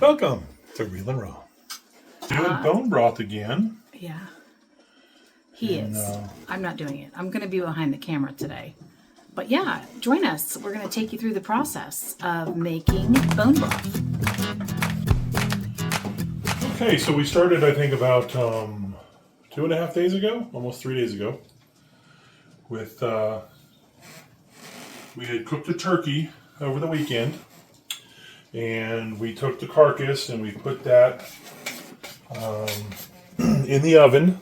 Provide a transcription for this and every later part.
Welcome to Real and Raw. Doing bone broth again. Yeah, he is. I'm not doing it. I'm going to be behind the camera today. But yeah, join us. We're going to take you through the process of making bone broth. Okay, so we started, I think, about 2.5 days ago, almost 3 days ago. With we had cooked the turkey over the weekend, and we took the carcass and we put that in the oven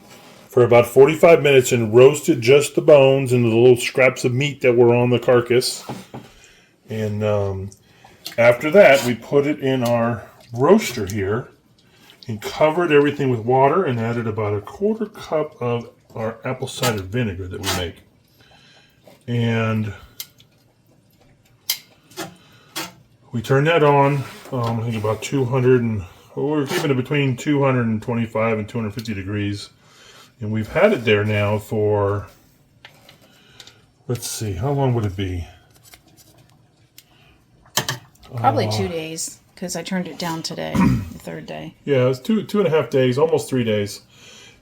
for about 45 minutes and roasted just the bones and the little scraps of meat that were on the carcass. And after that, we put it in our roaster here and covered everything with water and added about a 1/4 cup of our apple cider vinegar that we make. And we turned that on, I think about 200 and we're keeping it between 225 and 250 degrees. And we've had it there now for, let's see, how long would it be? Probably 2 days, because I turned it down today, the third day. Yeah, it was 2.5 days, almost 3 days.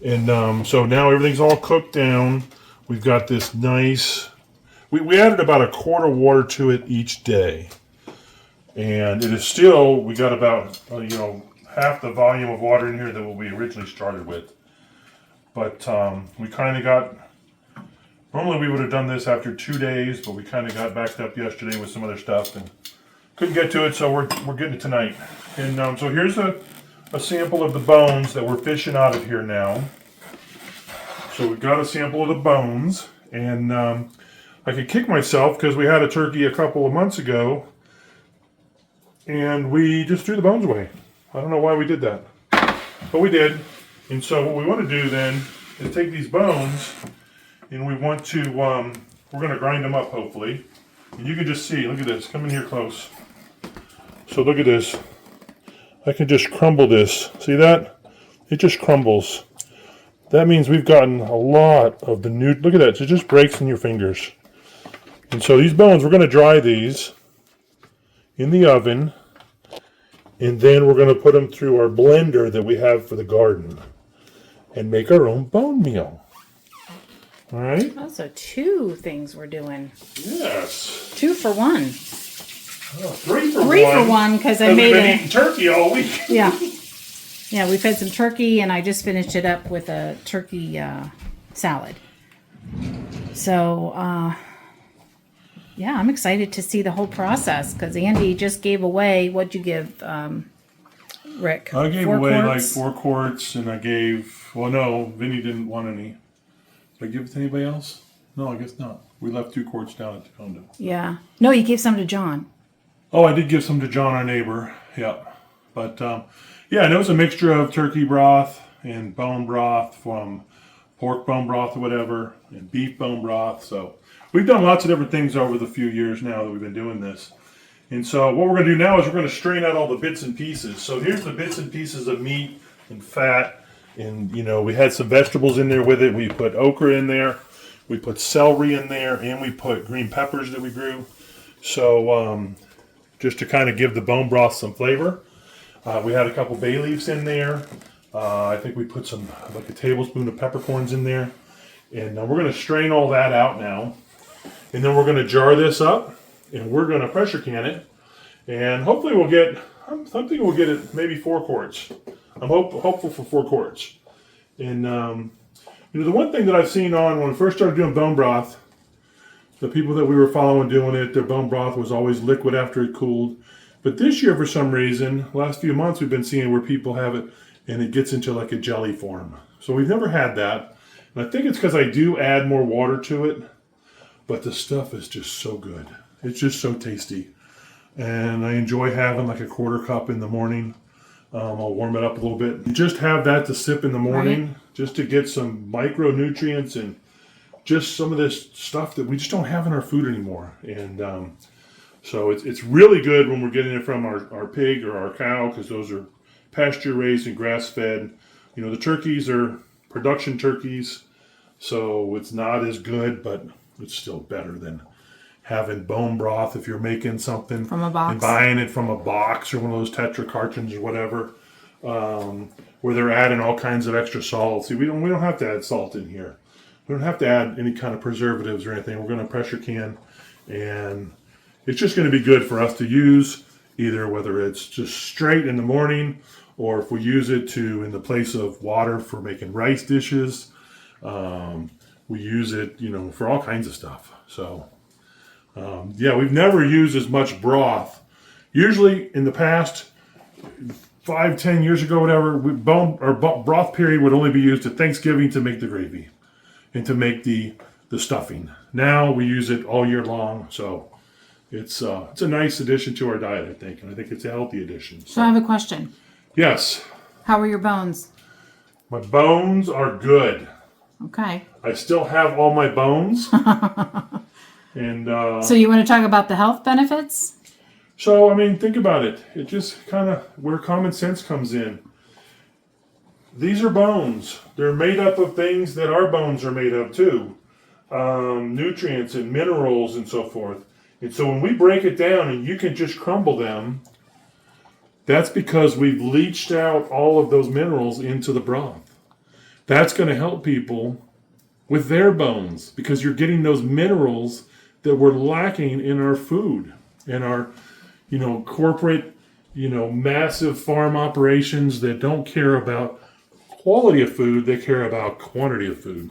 And so now everything's all cooked down. We've got this nice, we added about a quart of water to it each day. And it is still, we got about, half the volume of water in here that we originally started with. But we kind of got, normally we would have done this after 2 days, but we kind of got backed up yesterday with some other stuff and couldn't get to it, so we're getting it tonight. And so here's a sample of the bones that we're fishing out of here now. So we've got a sample of the bones, and I could kick myself because we had a turkey a couple of months ago, and we just threw the bones away. I don't know why we did that, but we did. And so what we want to do then is take these bones, and we want to, we're going to grind them up hopefully. And you can just see, look at this, come in here close. So look at this. I can just crumble this. See that? It just crumbles. That means we've gotten a lot of the new, look at that, it just breaks in your fingers. And so these bones, we're going to dry these in the oven, and then we're going to put them through our blender that we have for the garden and make our own bone meal. All right? Oh, so 2 things we're doing. Yes. 2 for 1. Oh, 3 for 1. 3 for 1 because I made we've been eating turkey all week. Yeah. Yeah, we've had some turkey, and I just finished it up with a turkey salad. So, yeah, I'm excited to see the whole process because Andy just gave away, what'd you give, Rick? I gave 4 away quarts? like 4 quarts, and I gave, well, no, Vinny didn't want any. Did I give it to anybody else? No, I guess not. We left 2 quarts down at the condo. Yeah. No, you gave some to John. Oh, I did give some to John, our neighbor. Yeah. But, yeah, and it was a mixture of turkey broth and bone broth from pork bone broth or whatever, and beef bone broth. So we've done lots of different things over the few years now that we've been doing this. And so what we're going to do now is we're going to strain out all the bits and pieces. So here's the bits and pieces of meat and fat. And, we had some vegetables in there with it. We put okra in there. We put celery in there. And we put green peppers that we grew. So just to kind of give the bone broth some flavor. We had a couple bay leaves in there. I think we put some, like a tablespoon of peppercorns in there. And we're going to strain all that out now. And then we're going to jar this up. And we're going to pressure can it. And hopefully we'll get, I'm thinking we'll get it maybe 4 quarts. I'm hopeful for 4 quarts. And, the one thing that I've seen on when we first started doing bone broth, the people that we were following doing it, their bone broth was always liquid after it cooled. But this year, for some reason, last few months, we've been seeing where people have it and it gets into like a jelly form. So we've never had that. And I think it's because I do add more water to it. But the stuff is just so good. It's just so tasty. And I enjoy having like a 1/4 cup in the morning. I'll warm it up a little bit. Just have that to sip in the morning, just to get some micronutrients and just some of this stuff that we just don't have in our food anymore. And so it's really good when we're getting it from our pig or our cow, because those are pasture raised and grass fed. The turkeys are production turkeys, so it's not as good, but it's still better than having bone broth if you're making something From a box. and buying it from a box or one of those Tetra cartons or whatever, where they're adding all kinds of extra salt. See, we don't have to add salt in here. We don't have to add any kind of preservatives or anything. We're going to pressure can, and it's just going to be good for us to use, either whether it's just straight in the morning, or if we use it to in the place of water for making rice dishes. We use it, for all kinds of stuff. So, yeah, we've never used as much broth. Usually in the past, 5-10 years ago, whatever, broth period would only be used at Thanksgiving to make the gravy and to make the stuffing. Now we use it all year long, so it's a nice addition to our diet, I think, and I think it's a healthy addition. So I have a question. Yes. How are your bones? My bones are good. Okay. I still have all my bones. And so you want to talk about the health benefits? So, I mean, think about it. It just kind of where common sense comes in. These are bones. They're made up of things that our bones are made of too. Nutrients and minerals and so forth. And so when we break it down and you can just crumble them, that's because we've leached out all of those minerals into the broth. That's going to help people with their bones because you're getting those minerals that we're lacking in our food and our, corporate, massive farm operations that don't care about quality of food, they care about quantity of food.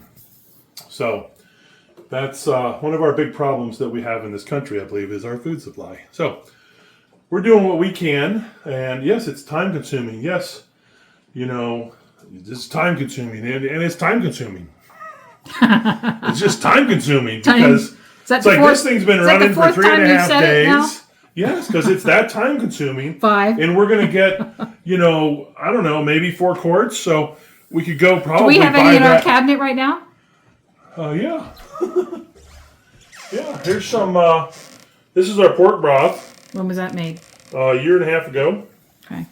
So that's one of our big problems that we have in this country, I believe, is our food supply. So we're doing what we can, and yes, it's time consuming. Yes, it's time consuming, and it's time consuming. It's just time consuming because it's like this thing's been running for 3.5 days. Yes, because it's that time consuming. 5. And we're going to get, I don't know, maybe 4 quarts. So we could go probably. Do we have any in our cabinet right now? Yeah. Yeah, here's some, this is our pork broth. When was that made? A year and a half ago. Okay.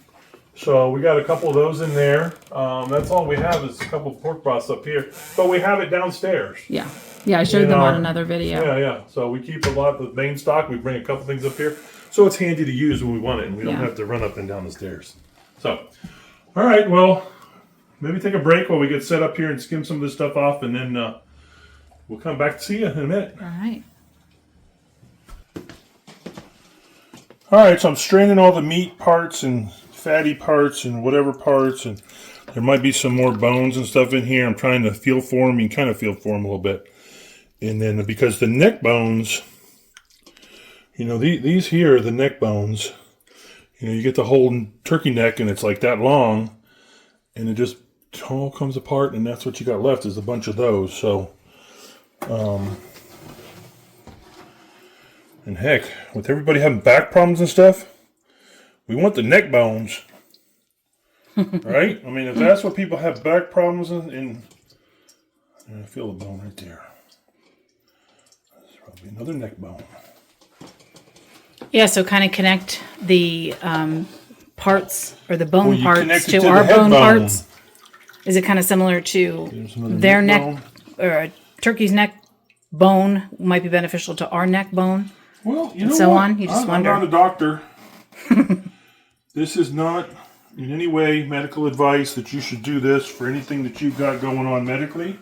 So we got a couple of those in there. That's all we have is a couple of pork broths up here. But we have it downstairs. Yeah. Yeah, I showed them on another video. Yeah. So we keep a lot of the main stock. We bring a couple things up here. So it's handy to use when we want it, and we don't have to run up and down the stairs. So, all right, well, maybe take a break while we get set up here and skim some of this stuff off, and then we'll come back to see you in a minute. All right. All right, so I'm straining all the meat parts and fatty parts and whatever parts, and there might be some more bones and stuff in here. I'm trying to feel for them. You can kind of feel for them a little bit. And then because the neck bones, these here are the neck bones. You get the whole turkey neck and it's like that long, and it just all comes apart, and that's what you got left is a bunch of those. So, and heck, with everybody having back problems and stuff, we want the neck bones. Right? I mean, if that's what people have back problems in I feel the bone right there. There's probably another neck bone. Yeah, so kind of connect the parts or the bone parts to to our the head bone bone. parts. Is it kind of similar to their neck or a turkey's neck bone might be beneficial to our neck bone? Well, and so on. You just wonder. I'm not a doctor. This is not in any way medical advice that you should do this for anything that you've got going on medically.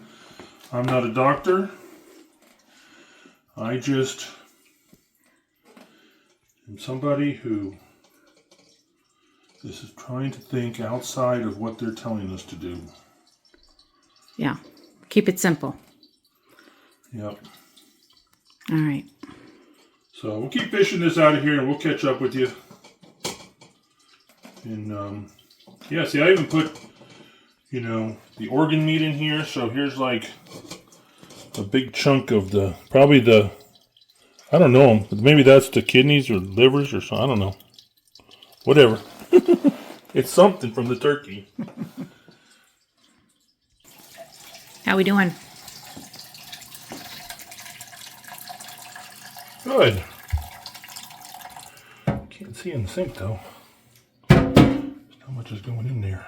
I'm not a doctor. I just am somebody who is trying to think outside of what they're telling us to do. Yeah. Keep it simple. Yep. All right. So we'll keep fishing this out of here and we'll catch up with you. And yeah, see, I even put, the organ meat in here. So here's like a big chunk of I don't know, but maybe that's the kidneys or livers or something. I don't know. Whatever. It's something from the turkey. How we doing? Good. Can't see in the sink though. How much is going in there?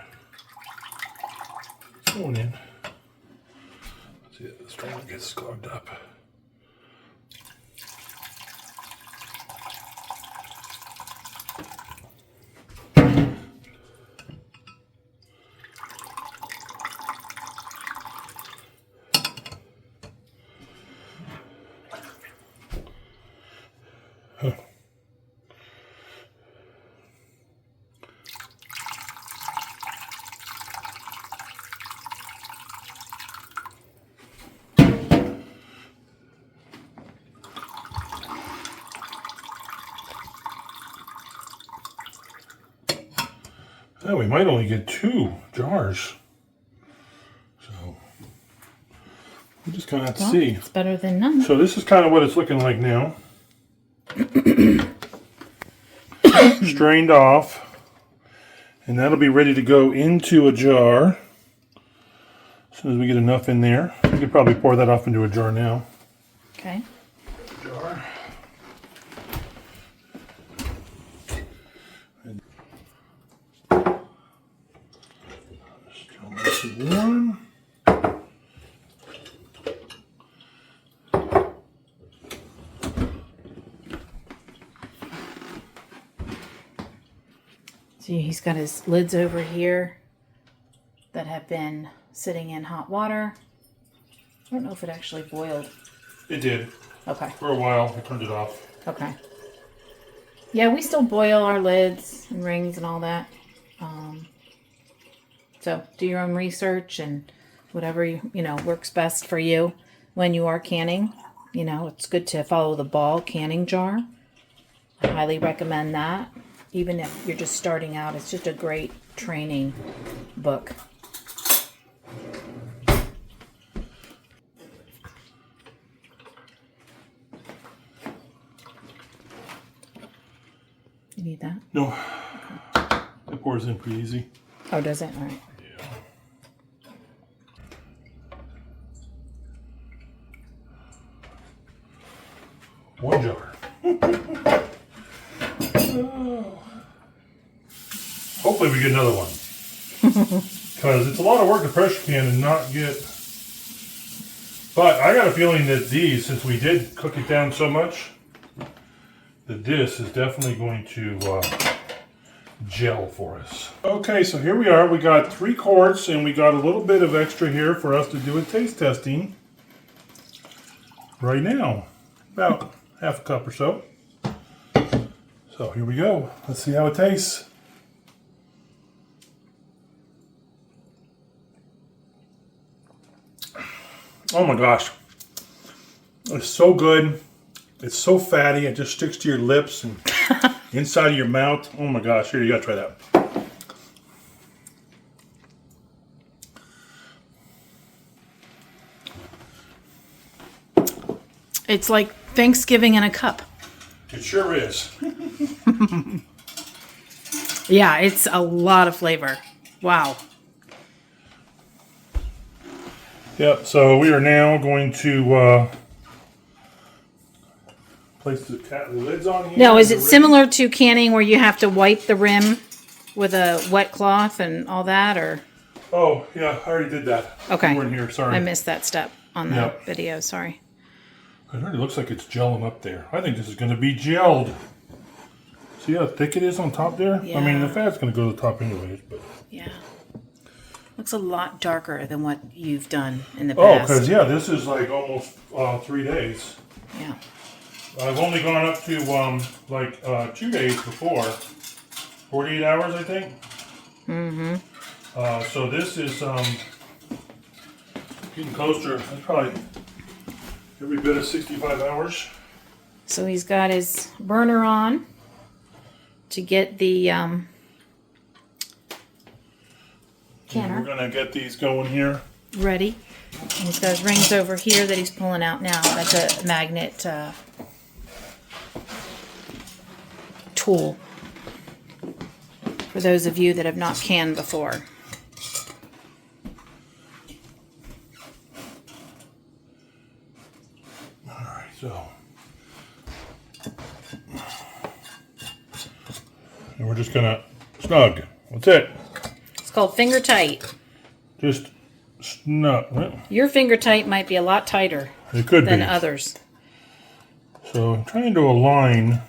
It's going in. Let's see, this trying to get clogged up. Oh, we might only get 2 jars. So we just kind of have to see. It's better than none. So this is kind of what it's looking like now. Strained off. And that'll be ready to go into a jar. As soon as we get enough in there. We could probably pour that off into a jar now. Okay. Jar. Still nice and warm. See, he's got his lids over here that have been sitting in hot water. I don't know if it actually boiled. It did. Okay. For a while, I turned it off. Okay. Yeah, we still boil our lids and rings and all that. So do your own research and whatever works best for you when you are canning. It's good to follow the Ball canning jar. I highly recommend that. Even if you're just starting out, it's just a great training book. You need that? No. It pours in pretty easy. Oh, does it? All right. Yeah. One jar. Hopefully we get another one. Because it's a lot of work to pressure can and not get... But I got a feeling that these, since we did cook it down so much, that this is definitely going to gel for us. Okay, so here we are. We got 3 quarts and we got a little bit of extra here for us to do a taste testing right now. About half a cup or so. So here we go. Let's see how it tastes. Oh my gosh. It's so good. It's so fatty. It just sticks to your lips and inside of your mouth. Oh my gosh. Here, you gotta try that. It's like Thanksgiving in a cup. It sure is. Yeah, it's a lot of flavor. Wow. Yep, so we are now going to place the lids on here. Now, is it similar to canning where you have to wipe the rim with a wet cloth and all that, or? Oh, yeah, I already did that. Okay. You weren't here, sorry. I missed that step on the video, sorry. It already looks like it's gelling up there. I think this is going to be gelled. See how thick it is on top there? Yeah. I mean, the fat's going to go to the top anyways, but... Yeah. Looks a lot darker than what you've done in the Oh, past. because, yeah, this is like almost 3 days. Yeah. I've only gone up to 2 days before. 48 hours, I think. Mm-hmm. So this is getting closer. That's probably every bit of 65 hours. So he's got his burner on to get the canner We're going to get these going here. ready. And he's got his rings over here that he's pulling out now. That's a magnet tool for those of you that have not canned before. Alright, so. And we're just going to snug. That's it. It's called finger tight. Just snug. Well, Your finger tight might be a lot tighter it could than be. others. So I'm trying to align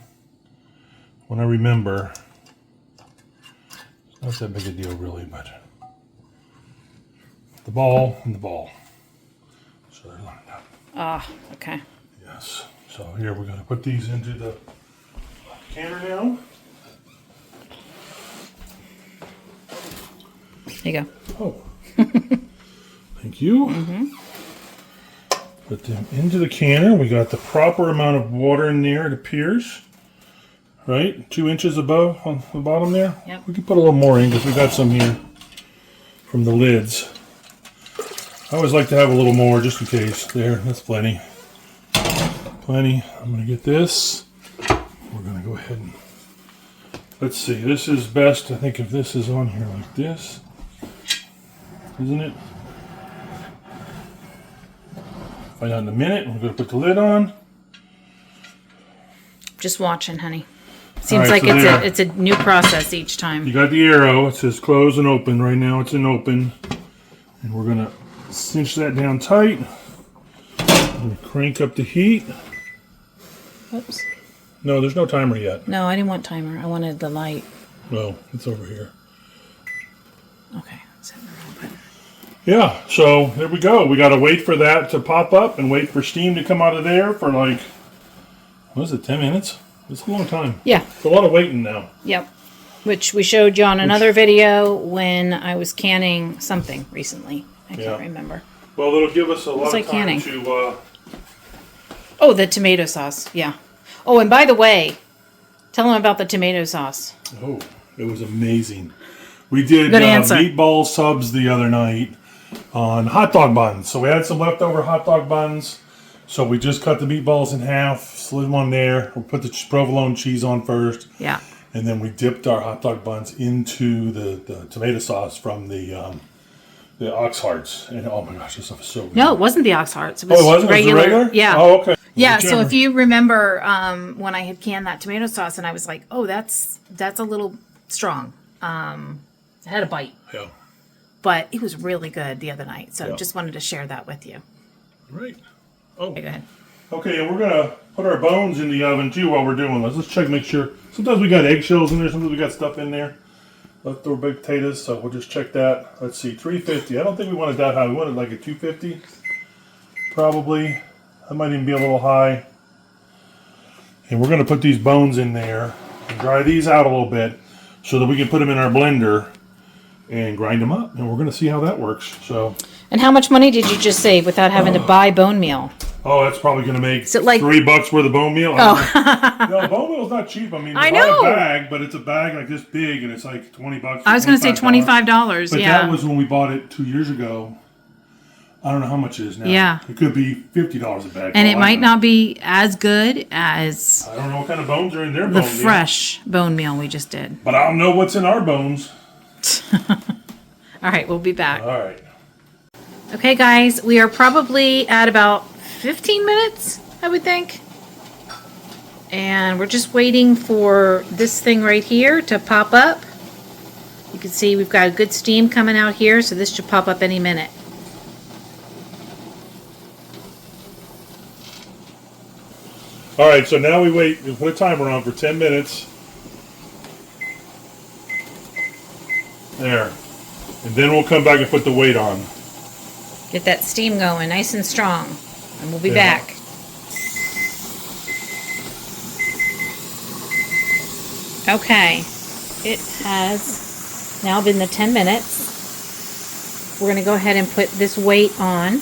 when I remember. It's not that big a deal really, but the ball and the ball. So they're lined up. Ah, okay. Yes. So here we're going to put these into the canner now. There you go. Oh. Thank you. Mm-hmm. Put them into the canner. We got the proper amount of water in there, it appears. right? 2 inches above on the bottom there. Yep. We can put a little more in because we got some here from the lids. I always like to have a little more just in case. There, that's plenty. Plenty. I'm going to get this. We're going to go ahead and, let's see, this is best, I think, if this is on here like this. Isn't it? Find out in a minute. We're going to put the lid on. Just watching, honey. Seems All right, like so it's a new process each time. You got the arrow. It says close and open. Right now it's in open. And we're going to cinch that down tight. And crank up the heat. Oops. No, there's no timer yet. No, I didn't want timer. I wanted the light. No, it's over here. Okay. Set the wrong button. Yeah, so there we go. We got to wait for that to pop up and wait for steam to come out of there for like, what is it, 10 minutes? It's a long time. Yeah. It's a lot of waiting now. Yep. Which we showed you on another video when I was canning something recently. I can't remember. Well, it'll give us a lot of like time canning. to... Oh, the tomato sauce. Yeah. Oh, and by the way, tell them about the tomato sauce. Oh, it was amazing. We did Good answer. meatball subs the other night on hot dog buns. So we had some leftover hot dog buns. So we just cut the meatballs in half, slid them on there. We put the provolone cheese on first. Yeah. And then we dipped our hot dog buns into the tomato sauce from the ox hearts. And oh my gosh, this stuff is so good. No, it wasn't the ox hearts. It was Oh, it wasn't? regular. Was it regular? Yeah. Oh, okay. Yeah, Whichever. so if you remember when I had canned that tomato sauce and I was like, oh, that's a little strong. It had a bite. Yeah. But it was really good the other night. So Yeah. just wanted to share that with you. Right. Oh. Okay, go ahead. Okay, and we're going to put our bones in the oven too while we're doing this. Let's check, make sure. Sometimes we got eggshells in there, sometimes we got stuff in there. Leftover baked potatoes, so we'll just check that. Let's see, 350. I don't think we want it that high. We want it like a 250. Probably. That might even be a little high. And we're going to put these bones in there and dry these out a little bit so that we can put them in our blender and grind them up. And we're going to see how that works. So. And how much money did you just save without having to buy bone meal? Oh, that's probably going to make it like $3 worth of bone meal. Oh. No, bone meal's not cheap. I mean, I buy know. a bag, but it's a bag like this big, and it's like $20. I was going to say $25. But yeah. that was when we bought it 2 years ago. I don't know how much it is now. Yeah. It could be $50 a bag. And it might not be as good as I don't know what kind of bones are in their the bone meal. fresh bone meal we just did. But I don't know what's in our bones. All right, we'll be back. All right. Okay, guys, we are probably at about 15 minutes, I would think. And we're just waiting for this thing right here to pop up. You can see we've got a good steam coming out here, so this should pop up any minute. All right, so now we wait. We put a timer on for 10 minutes. There. And then we'll come back and put the weight on. Get that steam going nice and strong. And we'll be Yeah. back. Okay. It has now been the 10 minutes. We're going to go ahead and put this weight on.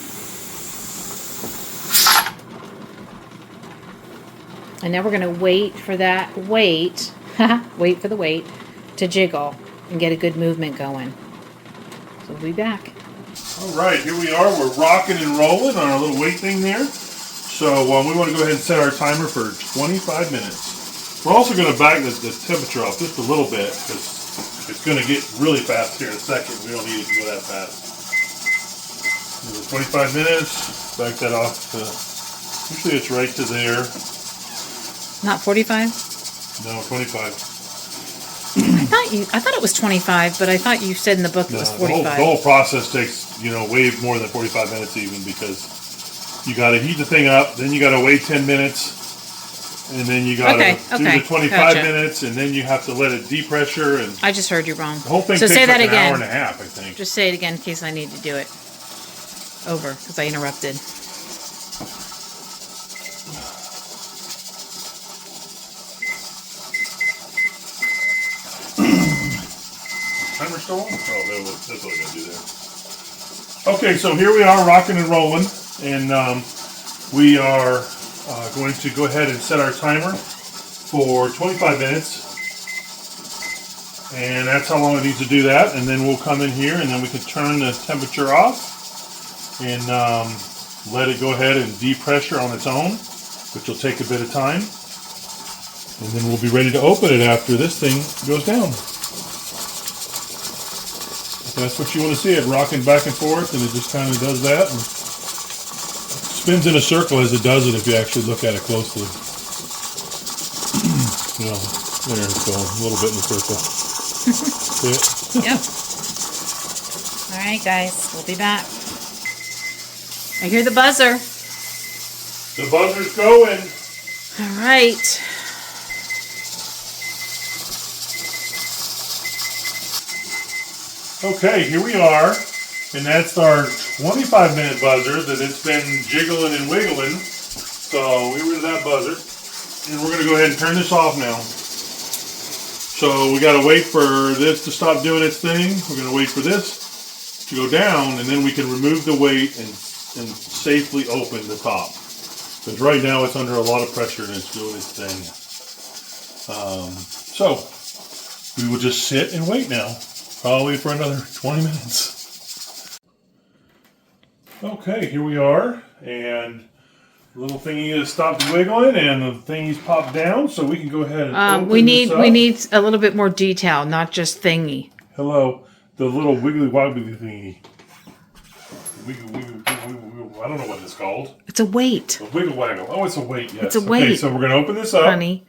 And now we're going to wait for that weight, wait for the weight to jiggle and get a good movement going. So we'll be back. All right, here we are. We're rocking and rolling on our little weight thing there. So we want to go ahead and set our timer for 25 minutes. We're also going to back the temperature off just a little bit because it's going to get really fast here in a second. We don't need it to go that fast. 25 minutes. Back that off to, usually it's right to there. Not 45? No, 25. I thought it was 25, but I thought you said in the book it was The 45. whole process takes, way more than 45 minutes even because you got to heat the thing up, then you got to wait 10 minutes, and then you got to do the 25 gotcha. minutes, and then you have to let it depressure. And I just heard you wrong. the whole thing So takes say that like an again. hour and a half, I think. Just say it again in case I need to do it over because I interrupted. Timer still on? Oh, that's what I gotta do there. Okay, so here we are rocking and rolling, and we are going to go ahead and set our timer for 25 minutes. And that's how long it needs to do that. And then we'll come in here and then we can turn the temperature off and let it go ahead and depressure on its own, which will take a bit of time. And then we'll be ready to open it after this thing goes down. If that's what you want to see, it rocking back and forth, and it just kind of does that. And spins in a circle as it does it if you actually look at it closely. You know, there it's going, a little bit in a circle. See it? Yep. All right, guys, we'll be back. I hear the buzzer. The buzzer's going. All right. Okay, here we are. And that's our 25-minute buzzer that it's been jiggling and wiggling. So we were to that buzzer. And we're going to go ahead and turn this off now. So we got to wait for this to stop doing its thing. We're going to wait for this to go down, and then we can remove the weight and safely open the top. Because right now it's under a lot of pressure and it's doing its thing. So we will just sit and wait now. Probably for another 20 minutes. Okay, here we are. And the little thingy has stopped wiggling and the thingy's popped down, so we can go ahead and open we need this up. we need a little bit more detail, not just thingy. Hello, the little wiggly wobbly thingy. Wiggle, I don't know what it's called. It's a weight, A wiggle waggle. Oh, it's a weight, yes. It's a weight. Okay, so we're going to open this up. honey.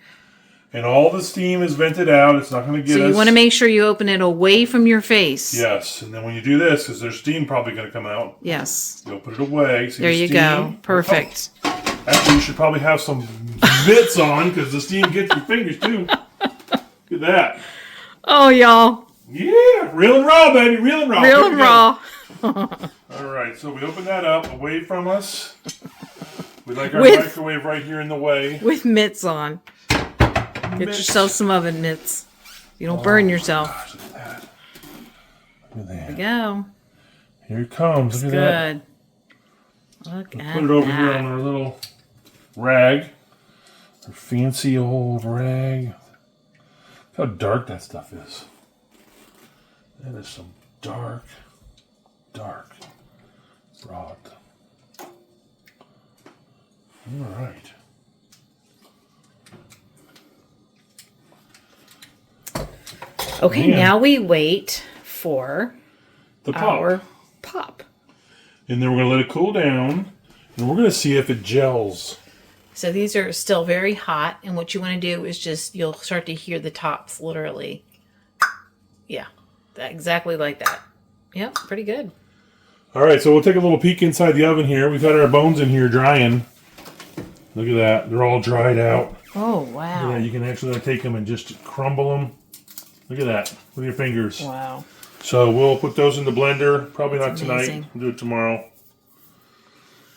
And all the steam is vented out. It's not going to get So us. you want to make sure you open it away from your face. Yes, and then when you do this, because there's steam probably going to come out, Yes. you'll put it away. See There the you steam? go. Perfect. Oh, actually, you should probably have some mitts on because the steam gets your fingers too. Look at that. Oh, y'all. Yeah, real and raw, baby, real and raw. Real Here and we go. raw. All right, so we open that up away from us. We like our With- microwave right here in the way. With mitts on. Get yourself some oven mitts. You don't burn yourself. Gosh, look at that. Look at There you that. go. Here it comes. Look at that. Good. Look at Put it over here that. on our little rag. Our fancy old rag. Look how dark that stuff is. That is some dark broth. All right. Okay, Man. now we wait for The pop. our pop. And then we're going to let it cool down. And we're going to see if it gels. So these are still very hot, and what you want to do is just, you'll start to hear the tops literally. Yeah, exactly like that. Yep, pretty good. All right, so we'll take a little peek inside the oven here. We've had our bones in here drying. Look at that. They're all dried out. Oh, Look at wow. that. You can actually take them and just crumble them. Look at that with your fingers. Wow. So we'll put those in the blender. Probably not tonight. amazing. We'll do it tomorrow.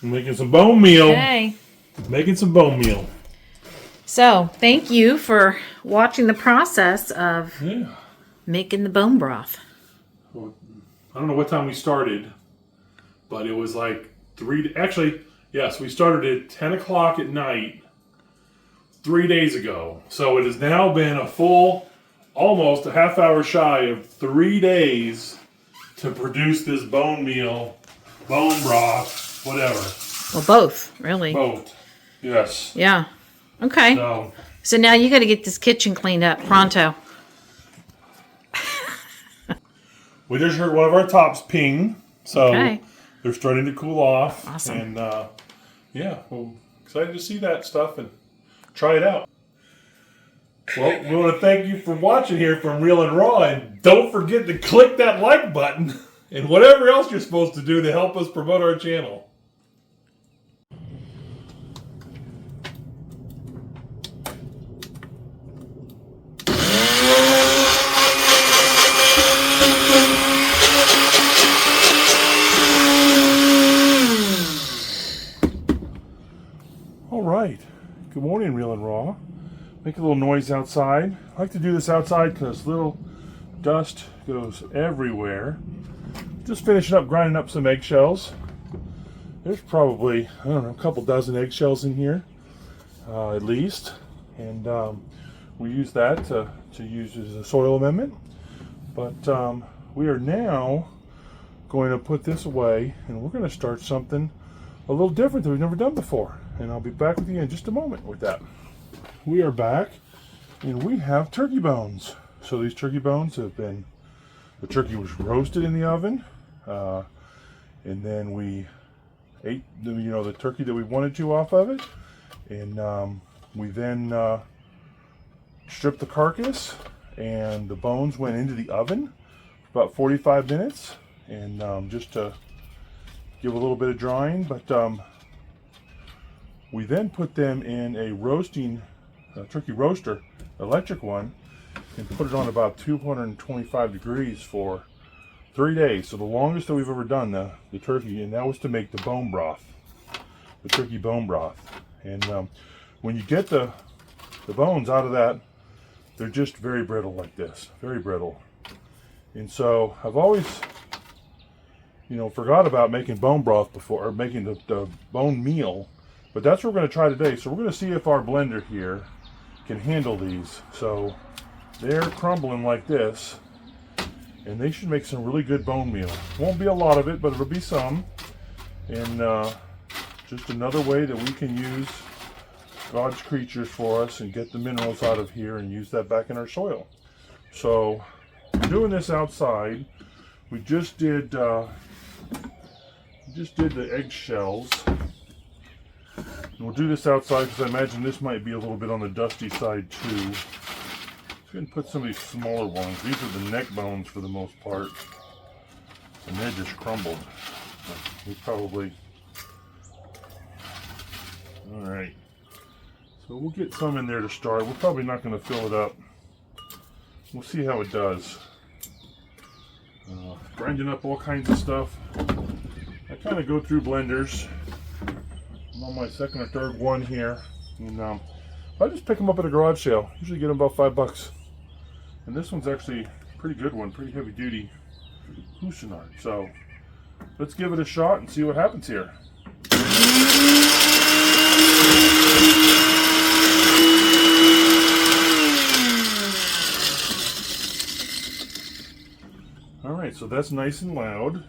I'm making some bone meal. Okay. Making some bone meal. So, thank you for watching the process of Yeah. making the bone broth. I don't know what time we started, but it was like actually, yes, we started at 10 o'clock at night 3 days ago. So it has now been a full, almost a half hour shy of 3 days to produce this bone meal, bone broth, whatever. Well, both, really. Both. Yes. Yeah. Okay. So So, now you got to get this kitchen cleaned up pronto. we just heard one of our tops ping. So Okay. they're starting to cool off. Awesome. And yeah, well, excited to see that stuff and try it out. Well, we want to thank you for watching here from Real and Raw. And don't forget to click that like button and whatever else you're supposed to do to help us promote our channel. All right. Good morning, Real and Raw. Make a little noise outside. I like to do this outside because little dust goes everywhere. Just finishing up grinding up some eggshells. There's probably, I don't know, a couple dozen eggshells in here, at least. and we use that to use as a soil amendment. But we are now going to put this away, and we're going to start something a little different that we've never done before. And I'll be back with you in just a moment with that. We are back, and we have turkey bones. So these turkey bones have been, the turkey was roasted in the oven, and then we ate the turkey that we wanted to off of it, and we then stripped the carcass, and the bones went into the oven for about 45 minutes, and just to give a little bit of drying. But we then put them in a roasting turkey roaster, electric one, and put it on about 225 degrees for 3 days. So the longest that we've ever done the turkey, and that was to make the bone broth, the turkey bone broth. And when you get the bones out of that, they're just very brittle like this, very brittle. And so I've always, forgot about making bone broth before, or making the bone meal, but that's what we're going to try today. So we're going to see if our blender here can handle these. So they're crumbling like this, and they should make some really good bone meal. Won't be a lot of it, but it'll be some. And just another way that we can use God's creatures for us and get the minerals out of here and use that back in our soil. So doing this outside, we just did the egg shells. And we'll do this outside because I imagine this might be a little bit on the dusty side too. Go ahead and put some of these smaller ones. These are the neck bones for the most part, and they're just crumbled. We probably, all right. So we'll get some in there to start. We're probably not going to fill it up. We'll see how it does. Grinding up all kinds of stuff. I kind of go through blenders. I'm on my second or third one here, and I just pick them up at a garage sale. Usually get them about $5. And this one's actually a pretty good one, pretty heavy duty Cuisinart. So let's give it a shot and see what happens here. Alright, so that's nice and loud.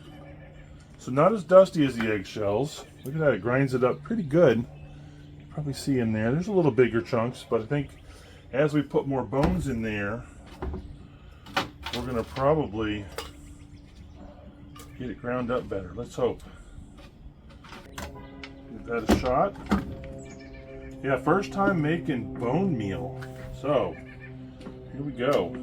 So not as dusty as the eggshells. Look at that, it grinds it up pretty good. You probably see in there, there's a little bigger chunks, but I think as we put more bones in there, we're going to probably get it ground up better. Let's hope. Give that a shot. Yeah, first time making bone meal. So, here we go.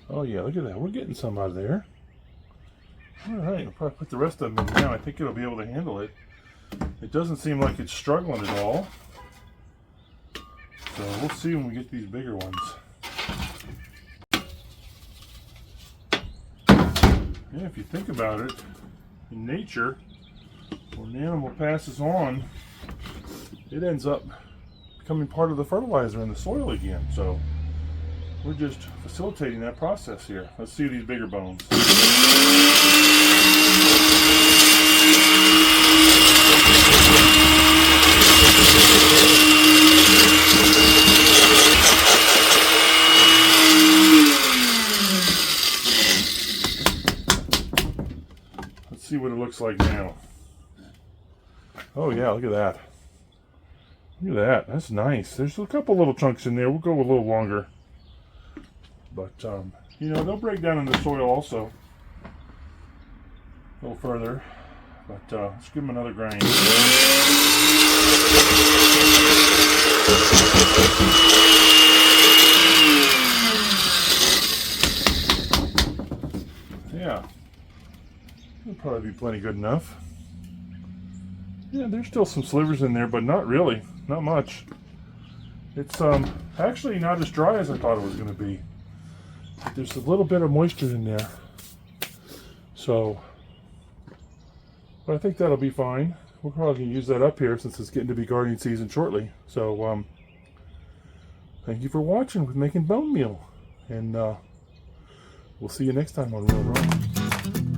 Oh yeah, look at that. We're getting some out of there. Alright, I'll probably put the rest of them in now. I think it'll be able to handle it. It doesn't seem like it's struggling at all. So we'll see when we get these bigger ones. Yeah, if you think about it, in nature, when an animal passes on, it ends up becoming part of the fertilizer in the soil again. So we're just facilitating that process here. Let's see these bigger bones. Let's see what it looks like now. Oh yeah, look at that. Look at that. That's nice. There's a couple little chunks in there. We'll go a little longer. But, they'll break down in the soil also. A little further. But let's give them another grind. Yeah. It'll probably be plenty good enough. Yeah, there's still some slivers in there, but not really. Not much. It's actually not as dry as I thought it was going to be. There's a little bit of moisture in there. So, but I think that'll be fine. we're probably going to use that up here since it's getting to be gardening season shortly. So, thank you for watching with making bone meal. And we'll see you next time on Real Broth.